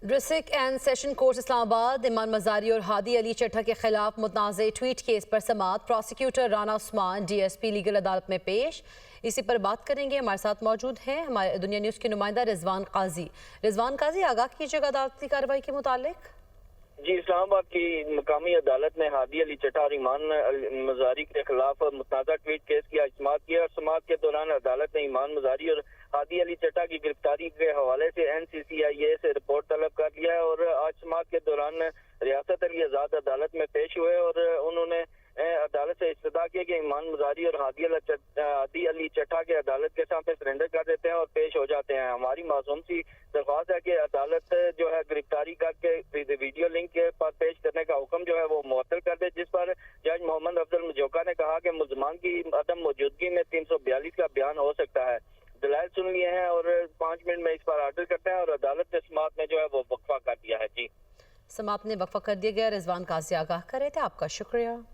District and session court Islamabad Iman Mazari और हादी अली चट्टा के खिलाफ मुतनाज़ ट्वीट केस पर समाअत। Prosecutor Rana Usman DSP legal अदालत में पेश। इसी पर बात करेंगे। हमारे साथ मौजूद हैं हमारे दुनिया न्यूज़ के नुमाइंदा रिजवान काजी। रिजवान काजी, आगाह कीजिएगा अदालती कार्रवाई के मुतालिक। जी, इस्लामाबाद की मकामी अदालत ने हादी अली चट्टा और ईमान मजारी के खिलाफ मुतनाज़ा ट्वीट केस की आज समाअत किया और समाअत के दौरान अदालत ने ईमान मजारी और हादी अली चट्टा की गिरफ्तारी के हवाले से NCCIA से रिपोर्ट तलब कर लिया है और आज समाअत के दौरान रियासत अली आज़ाद अदालत में पेश हुए और उन्होंने अदालत से इस्तदा किया कि ईमान मजारी और हादी अली चट्टा के अदालत के सामने सरेंडर कर देते हैं और पेश हो जाते हैं। हमारी मासूम सी दरख्वास्त है कि अदालत जो है गिरफ्तारी करके वीडियो लिंक पर पेश करने का हुक्म जो है वो मुअत्तल कर दे, जिस पर जज मोहम्मद अफजल मजोका ने कहा कि मुल्ज़मान की अदम मौजूदगी में 342 का बयान हो सकता है। दलाइल सुन लिए हैं और 5 मिनट में इस पर आर्डर करते हैं और अदालत ने समाअत में जो है वो वक्फा कर दिया है। जी, समाअत ने वक्फा कर दिया गया। रिजवान काजी आगाह कर रहे थे, आपका शुक्रिया।